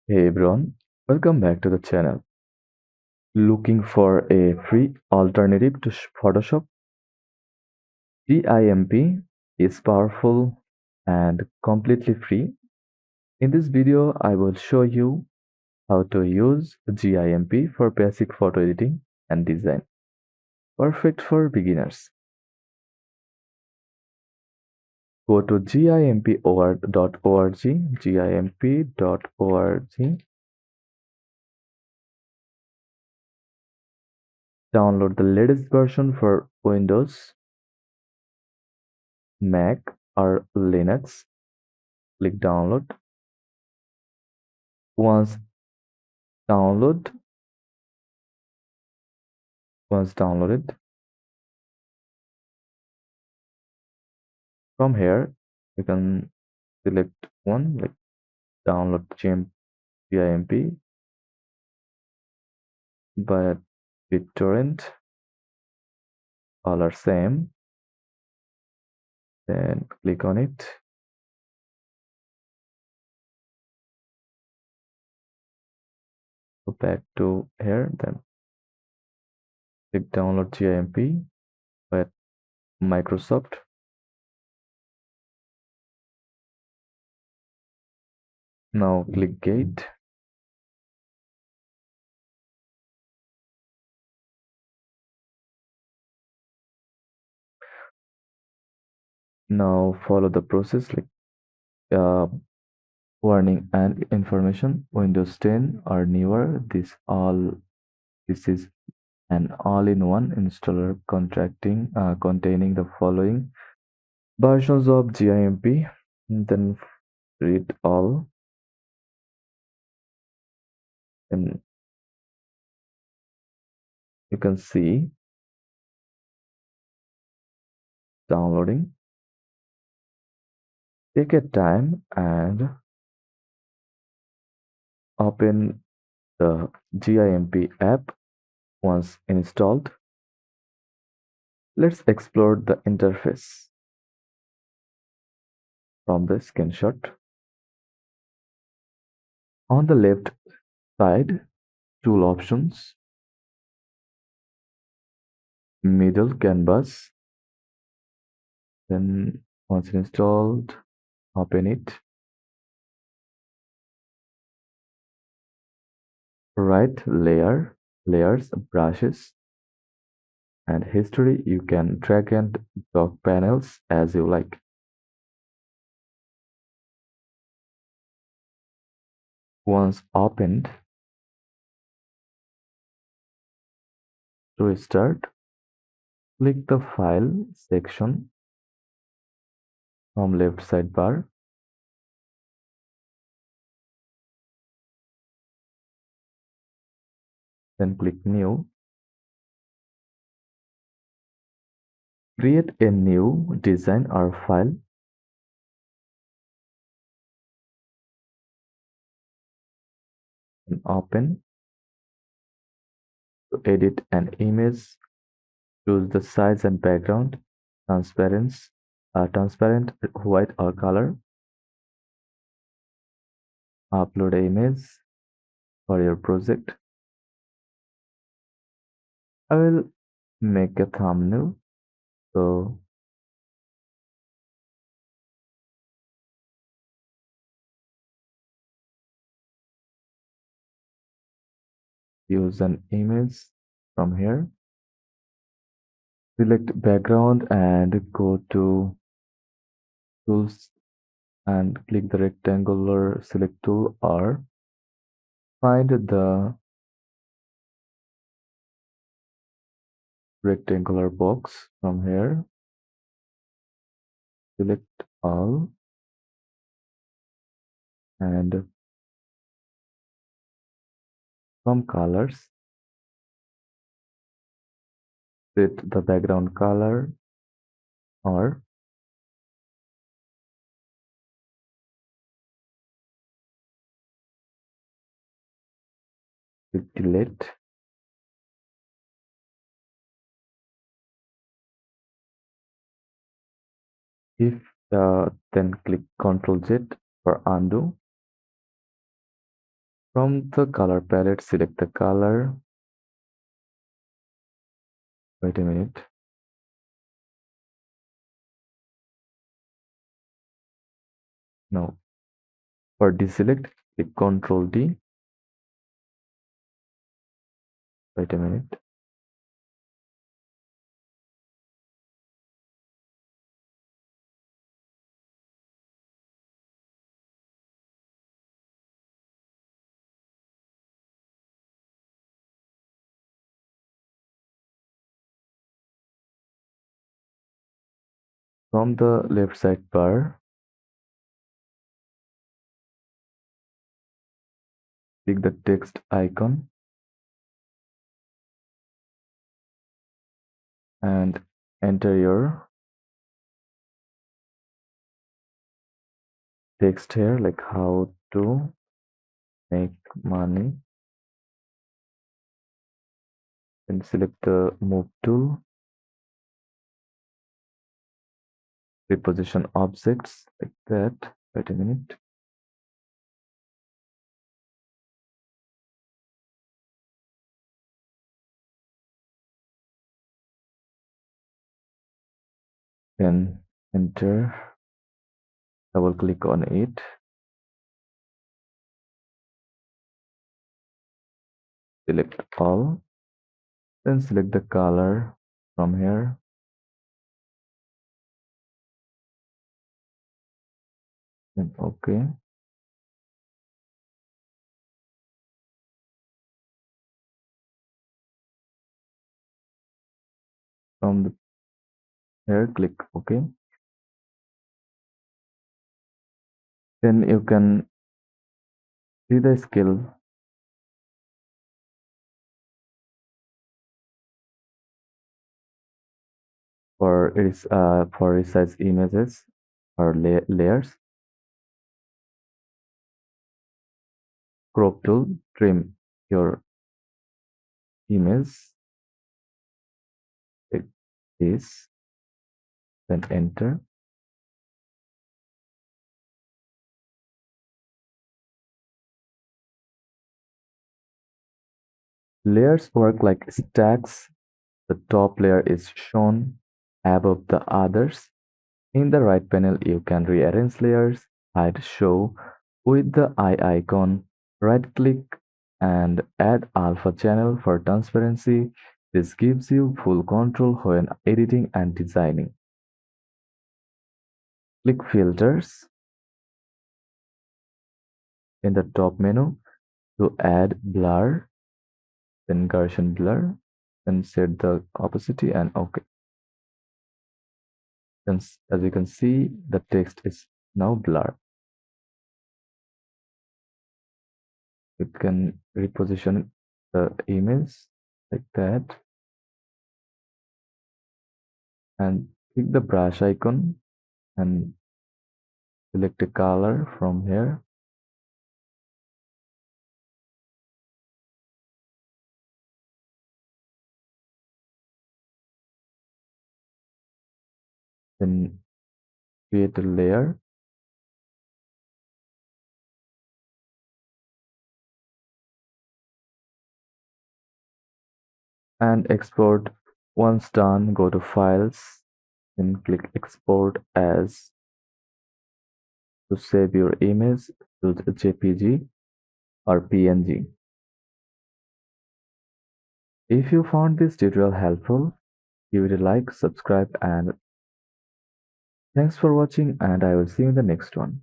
Hey everyone, welcome back to the channel. Looking for a free alternative to Photoshop? GIMP is powerful and completely free. In this video, I will show you how to use GIMP for basic photo editing and design. Perfect for beginners. Go to gimp.org, gimp.org. Download the latest version for Windows, Mac, or Linux. Click download. Once download, once downloaded, from here you can select one like download GIMP by BitTorrent, all are same. Then click on it. Go back to here, then click download GIMP by Microsoft. Now click Gate. Now follow the process like uh, warning and information. Windows 10 or newer. This is an all-in-one installer containing the following versions of GIMP. Then read all, and you can see downloading. Take a time and open the GIMP app once installed. Let's explore the interface from the screenshot. On the left side, tool options, middle canvas. Then once installed, open it. Right layers, brushes, and history. You can drag and drop panels as you like. Once opened, to start, click the File section from left sidebar. Then click New. Create a new design or file. And open. To edit an image, choose the size and background, transparent, white or color. Upload an image for your project. I will make a thumbnail, so use an image from here. Select background and go to tools and click the rectangular select tool, or find the rectangular box from here. Select all and from colors, set the background color, or click delete. If then click Ctrl Z for undo. From the color palette, select the color. Wait a minute. No. For deselect, click Ctrl D. Wait a minute. From the left side bar, click the text icon and enter your text here, like how to make money. Then select the move tool, reposition objects like that. Wait a minute. Then enter, double click on it. Select all. Then select the color from here. Then OK. From the here, click OK. Then you can see the skill for resize images or layers. Crop tool, trim your image like this. Then enter. Layers work like stacks. The top layer is shown above the others. In the right panel, you can rearrange layers, hide show with the eye icon, right-click and add alpha channel for transparency. This gives you full control when editing and designing. Click Filters in the top menu to add blur, then Gaussian blur, then set the opacity and OK. As you can see, the text is now blurred. You can reposition the image like that and click the brush icon and select a color from here. Then create a layer and export. Once done, go to Files, then click Export As. To save your image, choose JPG or PNG. If you found this tutorial helpful, give it a like, subscribe, and thanks for watching, and I will see you in the next one.